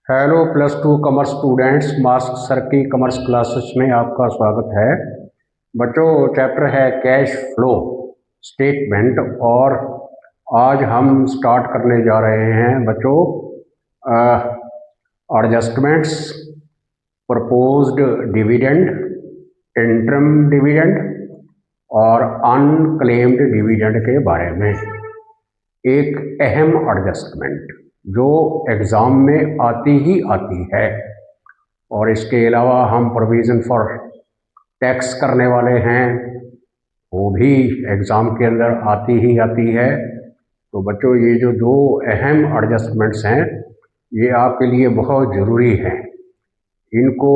Hello plus two commerce students, mask sir की commerce classes में आपका स्वागत है। बच्चों, चैप्टर है कैश फ्लो स्टेटमेंट और आज हम स्टार्ट करने जा रहे हैं बच्चों adjustments, proposed dividend, interim dividend और अनक्लेम्ड डिविडेंड के बारे में। एक अहम एडजस्टमेंट जो एग्ज़ाम में आती ही आती है और इसके अलावा हम प्रोविज़न फॉर टैक्स करने वाले हैं, वो भी एग्ज़ाम के अंदर आती ही आती है। तो बच्चों, ये जो दो अहम एडजस्टमेंट्स हैं ये आपके लिए बहुत ज़रूरी हैं, इनको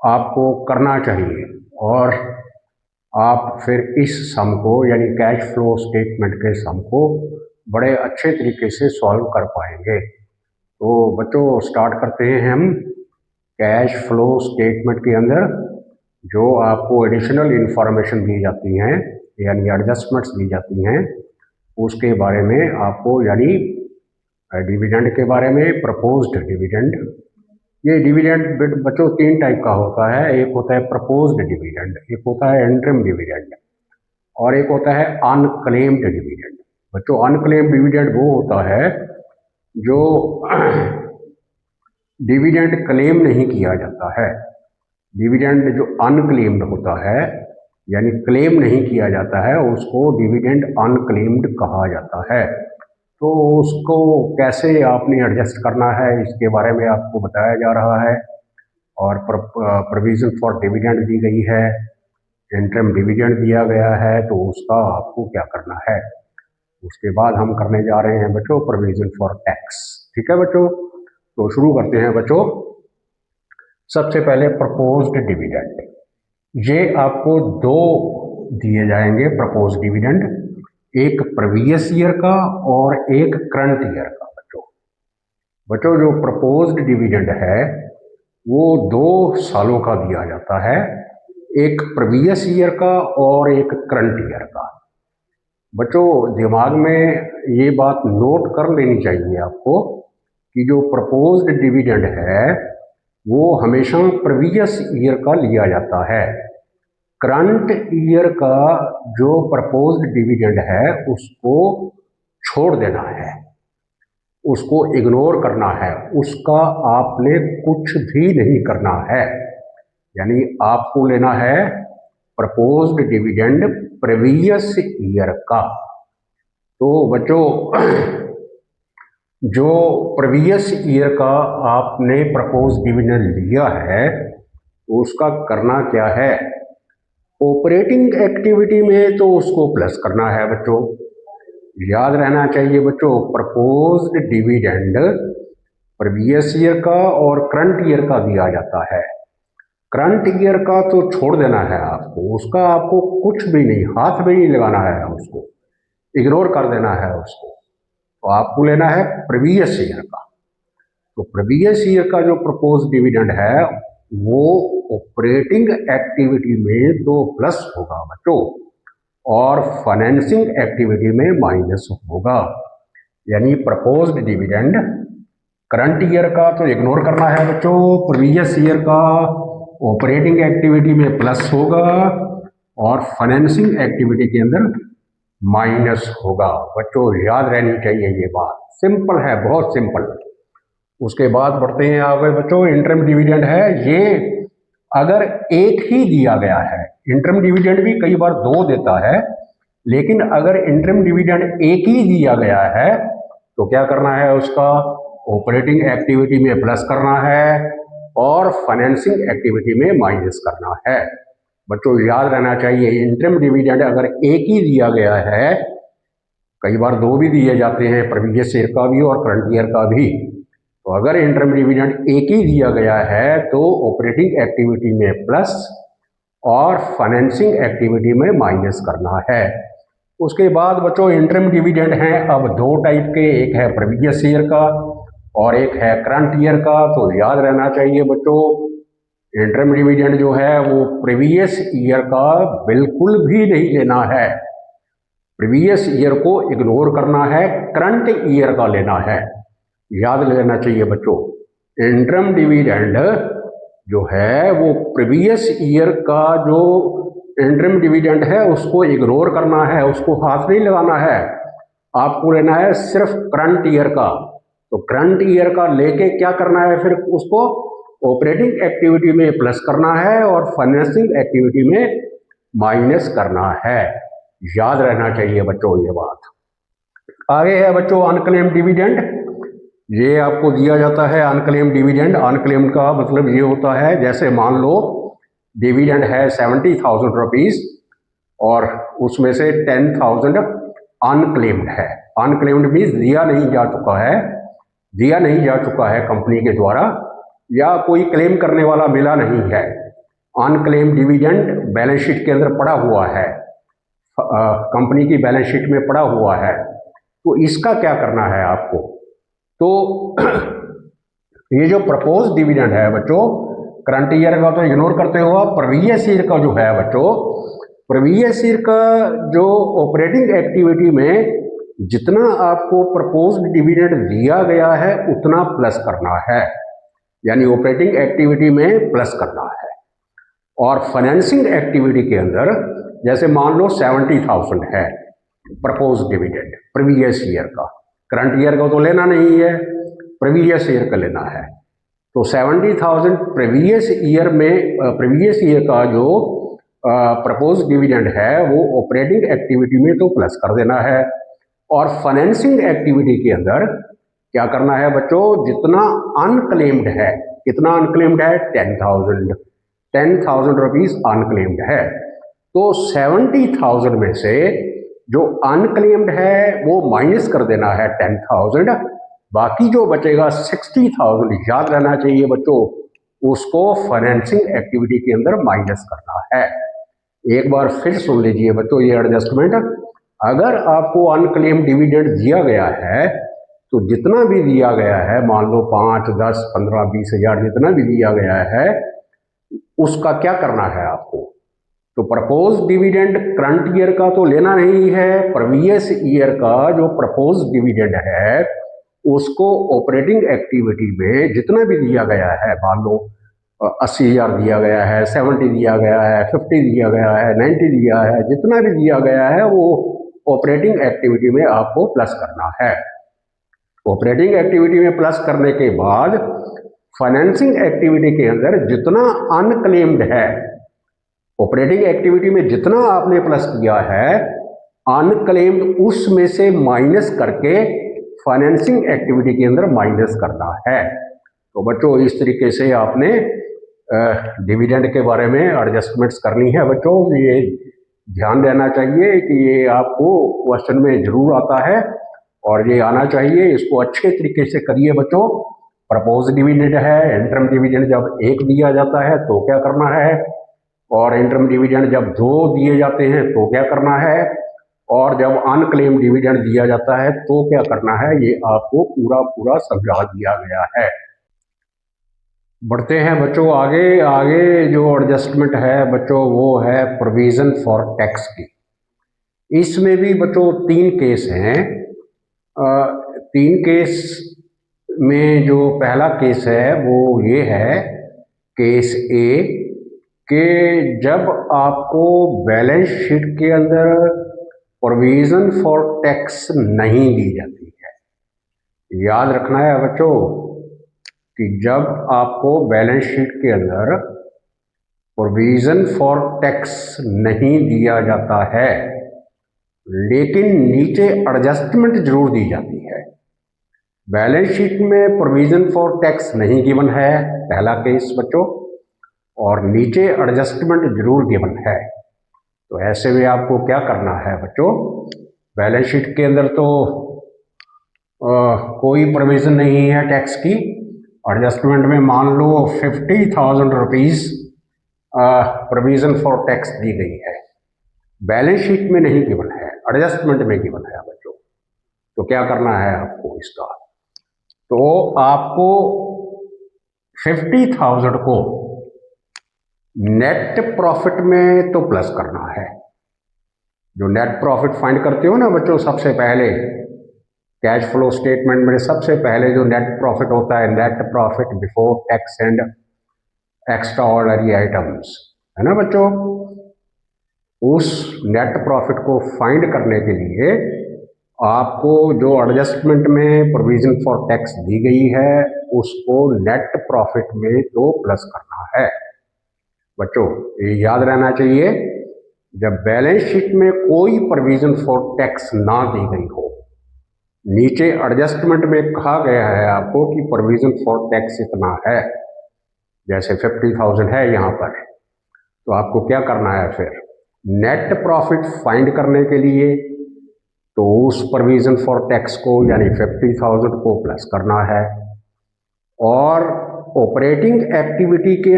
आपको करना चाहिए और आप फिर इस सम को यानी कैश फ्लो स्टेटमेंट के सम को बड़े अच्छे तरीके से सॉल्व कर पाएंगे। तो बच्चों, स्टार्ट करते हैं हम कैश फ्लो स्टेटमेंट के अंदर जो आपको एडिशनल इंफॉर्मेशन दी जाती हैं यानी एडजस्टमेंट्स दी जाती हैं उसके बारे में आपको, यानी डिविडेंड के बारे में, प्रपोज्ड डिविडेंड। ये डिविडेंड बच्चों तीन टाइप का होता है। एक होता है प्रपोज्ड डिविडेंड, एक होता है इंटरिम डिविडेंड और एक होता है अनक्लेम्ड डिविडेंड। बच्चों, अनक्लेम्ड डिविडेंड वो होता है जो डिविडेंड क्लेम नहीं किया जाता है। डिविडेंड जो अनक्लेम्ड होता है यानी क्लेम नहीं किया जाता है उसको डिविडेंड अनक्लेम्ड कहा जाता है। तो उसको कैसे आपने एडजस्ट करना है इसके बारे में आपको बताया जा रहा है और प्रोविज़न फॉर डिविडेंड दी गई है, इंटरिम डिविडेंड दिया गया है, तो उसका आपको क्या करना है। उसके बाद हम करने जा रहे हैं बच्चों प्रोविज़न फॉर टैक्स। ठीक है बच्चों, तो शुरू करते हैं बच्चों। सबसे पहले प्रपोज्ड डिविडेंड, ये आपको दो दिए जाएंगे प्रपोज्ड डिविडेंड, एक प्रीवियस ईयर का और एक करंट ईयर का। बच्चों जो प्रपोज्ड डिविडेंड है वो 2 सालों का दिया जाता है, एक प्रीवियस ईयर का और एक करंट ईयर का। बच्चों, दिमाग में ये बात नोट कर लेनी चाहिए आपको कि जो प्रपोज्ड डिविडेंड है वो हमेशा प्रीवियस ईयर का लिया जाता है। करंट ईयर का जो प्रपोज्ड डिविडेंड है उसको छोड़ देना है, उसको इग्नोर करना है, उसका आपने कुछ भी नहीं करना है। यानी आपको लेना है प्रपोज्ड डिविडेंड प्रीवियस ईयर का। तो बच्चों, जो प्रीवियस ईयर का आपने प्रपोज्ड डिविडेंड लिया है तो उसका करना क्या है, ऑपरेटिंग एक्टिविटी में तो उसको प्लस करना है। बच्चों याद रहना चाहिए बच्चों, प्रपोज्ड डिविडेंड प्रीवियस ईयर का और करंट ईयर का दिया जाता है। करंट ईयर का तो छोड़ देना है आपको, उसका आपको कुछ भी नहीं, हाथ भी नहीं लगाना है, उसको इग्नोर कर देना है उसको। तो आपको लेना है प्रीवियस ईयर का। तो प्रीवियस ईयर का जो प्रपोज डिविडेंड है वो ऑपरेटिंग एक्टिविटी में तो प्लस होगा बच्चों और फाइनेंसिंग एक्टिविटी में माइनस होगा। यानी प्रपोज्ड डिविडेंड करंट ईयर का तो इग्नोर करना है बच्चों, प्रीवियस ईयर का ऑपरेटिंग एक्टिविटी में प्लस होगा और फाइनेंसिंग एक्टिविटी के अंदर माइनस होगा। बच्चों याद रहनी चाहिए ये बात, सिंपल है, बहुत सिंपल। उसके बाद बढ़ते हैं आगे बच्चों। इंटरिम डिविडेंड है, ये अगर एक ही दिया गया है, इंटरिम डिविडेंड भी कई बार 2 देता है, लेकिन अगर इंटरिम डिविडेंड एक ही दिया गया है तो क्या करना है, उसका ऑपरेटिंग एक्टिविटी में प्लस करना है और फाइनेंसिंग एक्टिविटी में माइनस करना है। बच्चों याद रहना चाहिए, इंटरिम डिविडेंड अगर एक ही दिया गया है, कई बार 2 भी दिए जाते हैं, प्रीवियस ईयर का भी और करंट ईयर का भी। तो अगर इंटरिम डिविडेंड एक ही दिया गया है तो ऑपरेटिंग एक्टिविटी में प्लस और फाइनेंसिंग एक्टिविटी में माइनस करना है। उसके बाद बच्चों इंटरिम डिविडेंड हैं अब 2 टाइप के, एक है प्रीवियस ईयर का और एक है करंट ईयर का। तो याद रहना चाहिए बच्चों, इंटरिम डिविडेंड जो है वो प्रीवियस ईयर का बिल्कुल भी नहीं लेना है, प्रीवियस ईयर को इग्नोर करना है, करंट ईयर का लेना है। याद लेना चाहिए बच्चों। इंटरम डिविडेंड जो है वो प्रीवियस ईयर का जो इंटरम डिविडेंड है उसको इग्नोर करना है, उसको हाथ नहीं लगाना है, आपको लेना है सिर्फ करंट ईयर का। तो करंट ईयर का लेके क्या करना है, फिर उसको ऑपरेटिंग एक्टिविटी में प्लस करना है और फाइनेंसिंग एक्टिविटी में माइनस करना है। याद रहना चाहिए बच्चों ये बात। आगे है बच्चों अनक्लेम डिविडेंड। ये आपको दिया जाता है अनक्लेम डिविडेंड। अनक्लेम का मतलब ये होता है, जैसे मान लो डिविडेंड है 70,000 रुपीज और उसमें से 10,000 अनक्लेम्ड है। अनक्लेम्ड मीन्स दिया नहीं जा चुका है, दिया नहीं जा चुका है कंपनी के द्वारा, या कोई क्लेम करने वाला मिला नहीं है। अनक्लेम डिविडेंड बैलेंस शीट के अंदर पड़ा हुआ है, कंपनी की बैलेंस शीट में पड़ा हुआ है। तो इसका क्या करना है आपको, तो ये जो प्रपोज डिविडेंड है बच्चों, करंट ईयर का तो इग्नोर करते हुआ प्रीवियस ईयर का जो है बच्चों, प्रीवियस ईयर का जो ऑपरेटिंग एक्टिविटी में जितना आपको प्रपोज्ड डिविडेंड दिया गया है उतना प्लस करना है, यानी ऑपरेटिंग एक्टिविटी में प्लस करना है। और फाइनेंसिंग एक्टिविटी के अंदर जैसे मान लो 70,000 है प्रपोज डिविडेंड प्रीवियस ईयर का, करंट ईयर का तो लेना नहीं है, प्रीवियस ईयर का लेना है। तो 70,000 प्रीवियस ईयर में, प्रीवियस ईयर का जो प्रपोज डिविडेंड है वो ऑपरेटिंग एक्टिविटी में तो प्लस कर देना है। और फाइनेंसिंग एक्टिविटी के अंदर क्या करना है बच्चों, जितना अनक्लेम्ड है, कितना अनक्लेम्ड है 10,000 रुपीज अनक्लेम्ड है। तो 70,000 में से जो अनक्लेम्ड है वो माइनस कर देना है 10,000, बाकी जो बचेगा 60,000, याद रहना चाहिए बच्चों, उसको फाइनेंसिंग एक्टिविटी के अंदर माइनस करना है। एक बार फिर सुन लीजिए बच्चों ये एडजस्टमेंट। अगर आपको अनक्लेम डिविडेंड दिया गया है तो जितना भी दिया गया है, मान लो 5, 10, 15, 20 हजार जितना भी दिया गया है, उसका क्या करना है आपको, तो प्रपोज डिविडेंड करंट ईयर का तो लेना नहीं है, प्रीवियस ईयर का जो प्रपोज डिविडेंड है उसको ऑपरेटिंग एक्टिविटी में जितना भी दिया गया है, मान लो 80,000 दिया गया है, 70 दिया गया है, 50 दिया गया है, 90 दिया है, जितना भी दिया गया है वो ऑपरेटिंग एक्टिविटी में आपको प्लस करना है। ऑपरेटिंग एक्टिविटी में प्लस करने के बाद फाइनेंसिंग एक्टिविटी के अंदर जितना अनक्लेम्ड है, ऑपरेटिंग एक्टिविटी में जितना आपने प्लस किया है अनक्लेम्ड, उसमें से माइनस करके फाइनेंसिंग एक्टिविटी के अंदर माइनस करना है। तो बच्चों इस तरीके से आपने डिविडेंड के बारे में एडजस्टमेंट्स करनी है बच्चों। ये ध्यान देना चाहिए कि ये आपको क्वेश्चन में जरूर आता है और ये आना चाहिए, इसको अच्छे तरीके से करिए बच्चों। प्रपोज डिविडेंड है, इंटरम डिविडेंड जब 1 दिया जाता है तो क्या करना है, और इंटरम डिविडेंड जब 2 दिए जाते हैं तो क्या करना है, और जब अनक्लेम डिविडेंड दिया जाता है तो क्या करना है, ये आपको पूरा समझा दिया गया है। बढ़ते हैं बच्चों आगे। आगे जो एडजस्टमेंट है बच्चों वो है प्रोविजन फॉर टैक्स की। इसमें भी बच्चों 3 केस हैं। 3 केस में जो पहला केस है वो ये है, केस ए, कि जब आपको बैलेंस शीट के अंदर प्रोविजन फॉर टैक्स नहीं दी जाती है। याद रखना है बच्चों कि जब आपको बैलेंस शीट के अंदर प्रोविजन फॉर टैक्स नहीं दिया जाता है लेकिन नीचे एडजस्टमेंट जरूर दी जाती है। बैलेंस शीट में प्रोविजन फॉर टैक्स नहीं गिवन है, पहला केस बच्चों, और नीचे एडजस्टमेंट जरूर गिवन है। तो ऐसे में आपको क्या करना है बच्चों, बैलेंस शीट के अंदर तो कोई प्रोविजन नहीं है टैक्स की, एडजस्टमेंट में मान लो 50,000 रुपीज प्रोविजन फॉर टैक्स दी गई है, बैलेंस शीट में नहीं गिवन है, एडजस्टमेंट में गिवन है बच्चों। तो क्या करना है आपको इसका, तो आपको 50,000 को नेट प्रॉफिट में तो प्लस करना है। जो नेट प्रॉफिट फाइंड करते हो ना बच्चों, सबसे पहले कैश फ्लो स्टेटमेंट में सबसे पहले जो नेट प्रॉफिट होता है, net profit before tax and extra ordinary items, है ना बच्चों। उस नेट प्रॉफिट को फाइंड करने के लिए आपको जो एडजस्टमेंट में प्रोविजन फॉर टैक्स दी गई है उसको नेट प्रॉफिट में तो प्लस करना है। बच्चों ये याद रहना चाहिए, जब बैलेंस शीट में कोई प्रोविजन फॉर टैक्स ना दी गई हो, नीचे एडजस्टमेंट में कहा गया है आपको कि प्रोविजन फॉर टैक्स इतना है, जैसे 50,000 है यहाँ पर, तो आपको क्या करना है फिर नेट प्रॉफिट फाइंड करने के लिए तो उस प्रोविजन फॉर टैक्स को यानी 50,000 को प्लस करना है, और ऑपरेटिंग एक्टिविटी के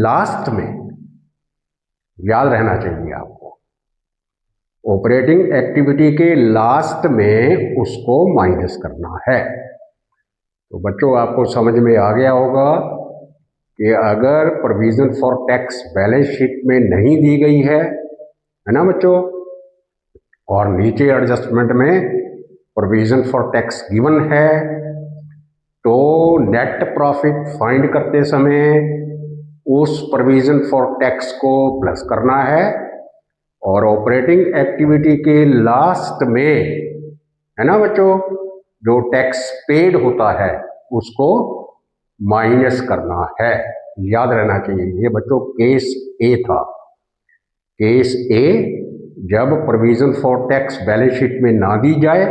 लास्ट में याद रहना चाहिए आपको, ऑपरेटिंग एक्टिविटी के लास्ट में उसको माइनस करना है। तो बच्चों आपको समझ में आ गया होगा कि अगर provision for tax balance sheet में नहीं दी गई है ना बच्चों, और नीचे एडजस्टमेंट में प्रोविजन फॉर टैक्स गिवन है, तो नेट प्रॉफिट फाइंड करते समय उस प्रोविजन फॉर टैक्स को प्लस करना है, और ऑपरेटिंग एक्टिविटी के लास्ट में, है ना बच्चों, जो टैक्स पेड होता है उसको माइनस करना है। याद रहना चाहिए। ये बच्चों केस ए था। केस ए, जब provision for tax balance sheet में ना दी जाए,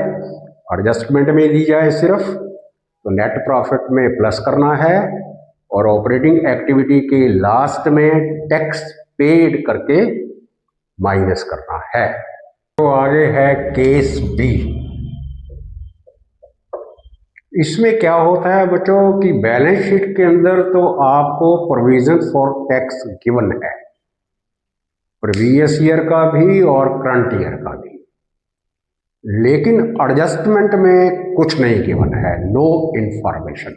एडजस्टमेंट में दी जाए सिर्फ, तो नेट प्रॉफिट में प्लस करना है, और ऑपरेटिंग एक्टिविटी के लास्ट में टैक्स पेड करके माइनस करना है। तो आगे है केस बी। इसमें क्या होता है बच्चों कि बैलेंस शीट के अंदर तो आपको प्रोविजन फॉर टैक्स गिवन है, प्रीवियस ईयर का भी और करंट ईयर का भी, लेकिन एडजस्टमेंट में कुछ नहीं गिवन है, नो इंफॉर्मेशन।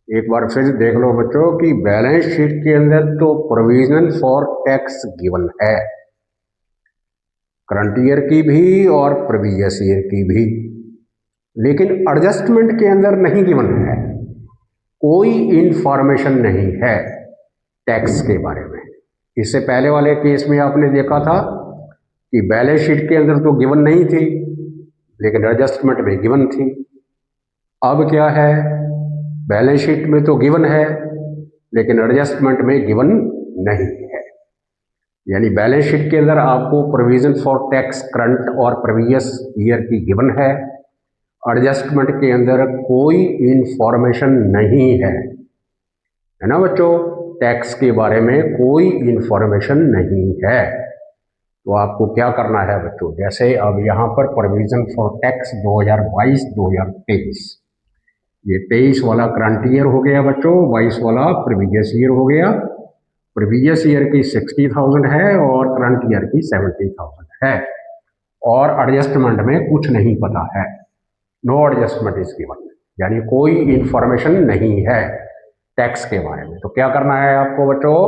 एक बार फिर देख लो बच्चों कि बैलेंस शीट के अंदर तो प्रोविजन फॉर टैक्स गिवन है, करंट ईयर की भी और प्रीवियस ईयर की भी, लेकिन एडजस्टमेंट के अंदर नहीं गिवन है, कोई इंफॉर्मेशन नहीं है टैक्स के बारे में। इससे पहले वाले केस में आपने देखा था कि बैलेंस शीट के अंदर तो गिवन नहीं थी, लेकिन एडजस्टमेंट में गिवन थी। अब क्या है, बैलेंस शीट में तो गिवन है, लेकिन एडजस्टमेंट में गिवन नहीं है। यानी बैलेंस शीट के अंदर आपको प्रोविजन फॉर टैक्स करंट और प्रीवियस ईयर की गिवन है, एडजस्टमेंट के अंदर कोई इंफॉर्मेशन नहीं है ना बच्चों, टैक्स के बारे में कोई इंफॉर्मेशन नहीं है। तो आपको क्या करना है बच्चों, जैसे अब यहाँ पर प्रोविजन फॉर टैक्स 2022-2023, ये 23 वाला करंट ईयर हो गया बच्चों, 22 वाला प्रीवियस ईयर हो गया। प्रीवियस ईयर की 60,000 है और करंट ईयर की 70,000 है, और एडजस्टमेंट में कुछ नहीं पता है, नो एडजस्टमेंट इज गिवन, यानी कोई इंफॉर्मेशन नहीं है टैक्स के बारे में। तो क्या करना है आपको बच्चों,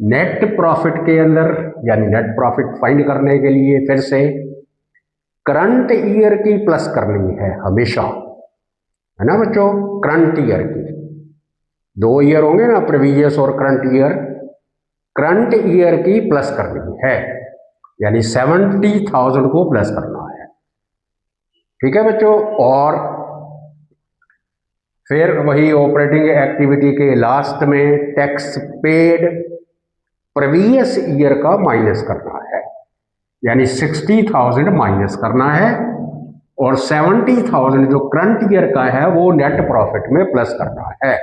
नेट प्रॉफिट के अंदर यानी नेट प्रॉफिट फाइंड करने के लिए फिर से करंट ईयर की प्लस करनी है हमेशा, है ना बच्चों। करंट ईयर की 2 ईयर होंगे ना, प्रीवियस और करंट ईयर, करंट ईयर की प्लस करनी है, यानी 70,000 को प्लस करना है, ठीक है बच्चों। और फिर वही ऑपरेटिंग एक्टिविटी के लास्ट में टैक्स पेड प्रीवियस ईयर का माइनस करना है, यानी 60,000 माइनस करना है, और 70,000 जो करंट ईयर का है वो नेट प्रॉफिट में प्लस करना है।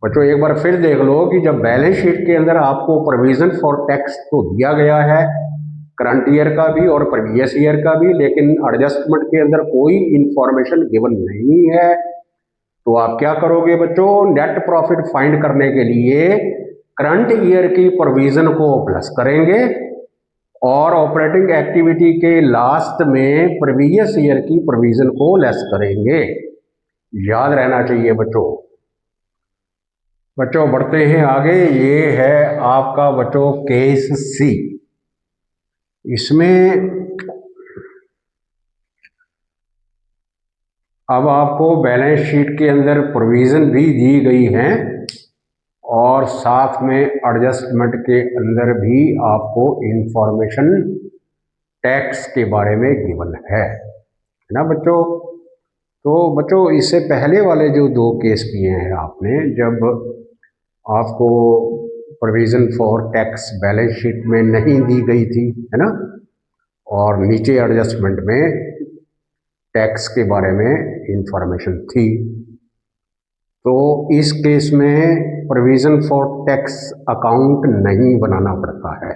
बच्चों एक बार फिर देख लो कि जब बैलेंस शीट के अंदर आपको प्रोविजन फॉर टैक्स तो दिया गया है, करंट ईयर का भी और प्रीवियस ईयर का भी, लेकिन एडजस्टमेंट के अंदर कोई इंफॉर्मेशन गिवन नहीं है, तो आप क्या करोगे बच्चों, नेट प्रॉफिट फाइंड करने के लिए करंट ईयर की प्रोविजन को प्लस करेंगे, और ऑपरेटिंग एक्टिविटी के लास्ट में प्रीवियस ईयर की प्रोविजन को लेस करेंगे। याद रहना चाहिए बच्चों। बच्चों बढ़ते हैं आगे, ये है आपका बच्चों केस सी। इसमें अब आपको बैलेंस शीट के अंदर प्रोविज़न भी दी गई हैं और साथ में एडजस्टमेंट के अंदर भी आपको इंफॉर्मेशन टैक्स के बारे में गिवन है ना बच्चों। तो बच्चों इससे पहले वाले जो दो केस किए हैं आपने, जब आपको provision for tax balance sheet में नहीं दी गई थी, है ना, और नीचे एडजस्टमेंट में टैक्स के बारे में इंफॉर्मेशन थी, तो इस केस में प्रोविज़न फॉर टैक्स अकाउंट नहीं बनाना पड़ता है।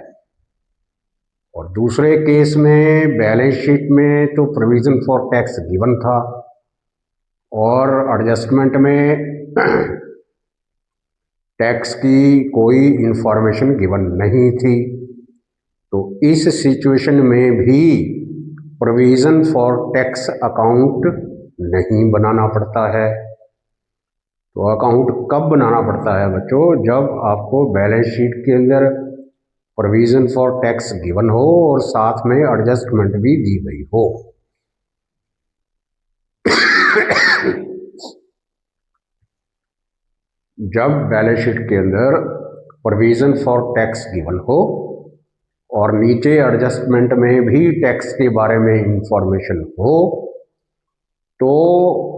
और दूसरे केस में बैलेंस शीट में तो प्रोविज़न फॉर टैक्स गिवन था और एडजस्टमेंट में टैक्स की कोई इंफॉर्मेशन गिवन नहीं थी। तो इस सिचुएशन में भी प्रोविज़न फॉर टैक्स अकाउंट नहीं बनाना पड़ता है। तो अकाउंट कब बनाना पड़ता है बच्चों? जब आपको बैलेंस शीट के अंदर प्रोविज़न फॉर टैक्स गिवन हो और साथ में एडजस्टमेंट भी दी गई हो। जब बैलेंस शीट के अंदर प्रोविज़न फॉर टैक्स गिवन हो और नीचे एडजस्टमेंट में भी टैक्स के बारे में इंफॉर्मेशन हो, तो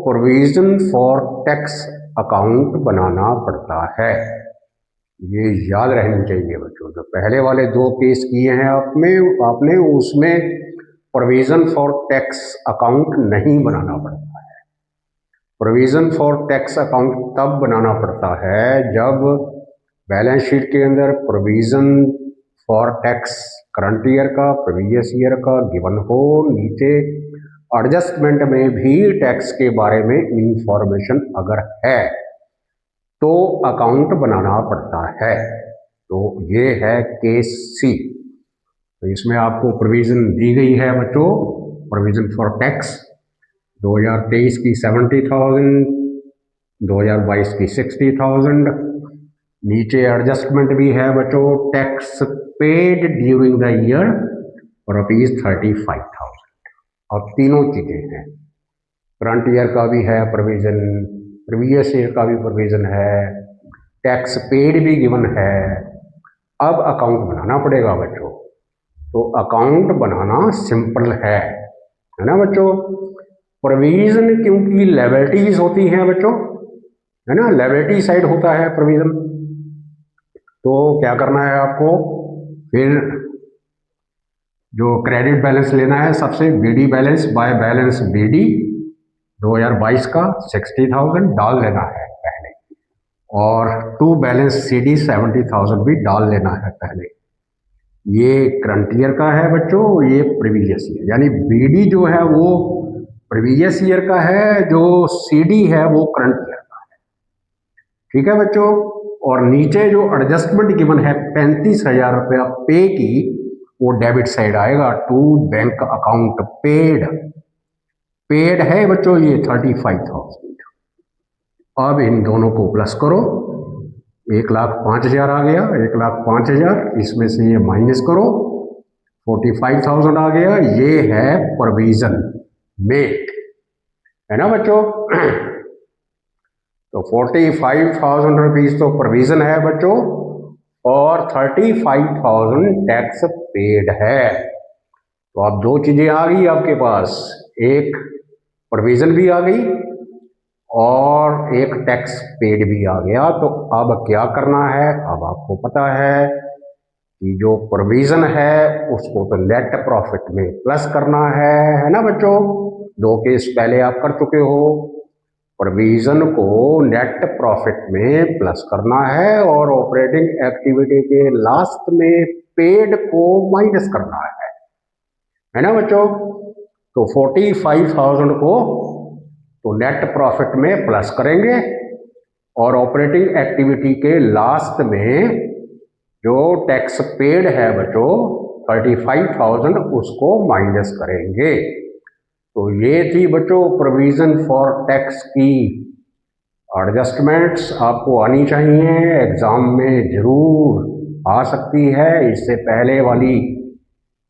प्रोविज़न फॉर टैक्स अकाउंट बनाना पड़ता है। ये याद रहनी चाहिए बच्चों। जो पहले वाले दो केस किए हैं आपने उसमें प्रोविज़न फॉर टैक्स अकाउंट नहीं बनाना पड़ता है। प्रोविज़न फॉर टैक्स अकाउंट तब बनाना पड़ता है जब बैलेंस शीट के अंदर provision for tax current year का, प्रीवियस ईयर का गिवन हो, नीचे एडजस्टमेंट में भी टैक्स के बारे में इंफॉर्मेशन अगर है तो अकाउंट बनाना पड़ता है। तो ये है केस सी। तो इसमें आपको प्रोविज़न दी गई है बच्चों, प्रोविज़न फॉर टैक्स 2023 की 70,000, 2022 की 60,000। नीचे एडजस्टमेंट भी है बच्चों, tax paid during the year ₹35,000। अब तीनों चीज़ें हैं, करंट ईयर का भी है प्रोविज़न, प्रीवियस ईयर का भी प्रोविज़न है, टैक्स पेड भी गिवन है। अब अकाउंट बनाना पड़ेगा बच्चों। तो अकाउंट बनाना सिंपल है ना बच्चों। प्रोविज़न क्योंकि लायबिलिटीज होती हैं बच्चों, है ना, लायबिलिटी साइड होता है प्रोविज़न। तो क्या करना है आपको, फिर जो क्रेडिट बैलेंस लेना है सबसे, BD balance by balance BD 2022 का 60,000 डाल लेना है पहले, और टू बैलेंस सीडी 70,000 भी डाल लेना है पहले। ये करंट ईयर का है बच्चों, ये प्रीवियस ईयर, यानी बीडी जो है वो प्रीवियस ईयर का है, जो सीडी है वो करंट ईयर का है। ठीक है बच्चों। और नीचे जो एडजस्टमेंट गिवन है 35,000 रुपया पे की, वो डेबिट साइड आएगा टू बैंक अकाउंट पेड है बच्चों ये 35,000। अब इन दोनों को प्लस करो, 1,05,000 आ गया, 1,05,000 इसमें से ये माइनस करो, 45,000 आ गया। ये है प्रोविज़न मेड, है ना बच्चों। तो 45,000 रुपीज़ तो प्रोविज़न है बच्चों और 35,000 टैक्स पेड है। तो अब दो चीज़ें आ गई आपके पास, एक प्रोविज़न भी आ गई और एक टैक्स पेड भी आ गया। तो अब क्या करना है, अब आपको पता है कि जो प्रोविज़न है उसको तो नेट प्रॉफिट में प्लस करना है ना बच्चों। दो केस पहले आप कर चुके हो, प्रोविज़न को नेट प्रॉफिट में प्लस करना है और ऑपरेटिंग एक्टिविटी के लास्ट में पेड को माइनस करना है ना बच्चों। तो 45,000 को तो नेट प्रॉफिट में प्लस करेंगे और ऑपरेटिंग एक्टिविटी के लास्ट में जो टैक्स पेड है बच्चों 35,000 उसको माइनस करेंगे। तो ये थी बच्चों प्रोविज़न फॉर टैक्स की एडजस्टमेंट्स, आपको आनी चाहिए, एग्ज़ाम में ज़रूर आ सकती है। इससे पहले वाली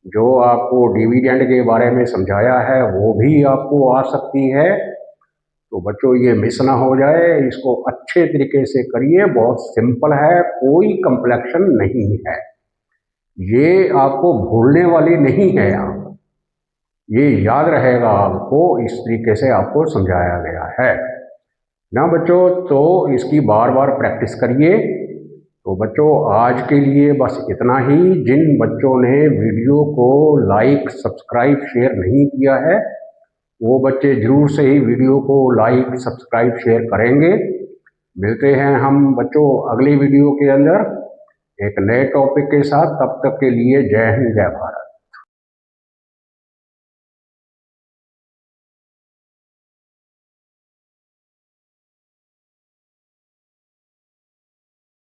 जो आपको डिविडेंड के बारे में समझाया है वो भी आपको आ सकती है। तो बच्चों ये मिस ना हो जाए, इसको अच्छे तरीके से करिए। बहुत सिंपल है, कोई कॉम्प्लेक्शन नहीं है, ये आपको भूलने वाली नहीं है। आप ये याद रहेगा आपको, इस तरीके से आपको समझाया गया है ना बच्चों। तो इसकी बार बार प्रैक्टिस करिए। तो बच्चों आज के लिए बस इतना ही। जिन बच्चों ने वीडियो को लाइक सब्सक्राइब शेयर नहीं किया है, वो बच्चे जरूर से ही वीडियो को लाइक सब्सक्राइब शेयर करेंगे। मिलते हैं हम बच्चों अगली वीडियो के अंदर एक नए टॉपिक के साथ। तब तक के लिए जय हिंद, जय भारत।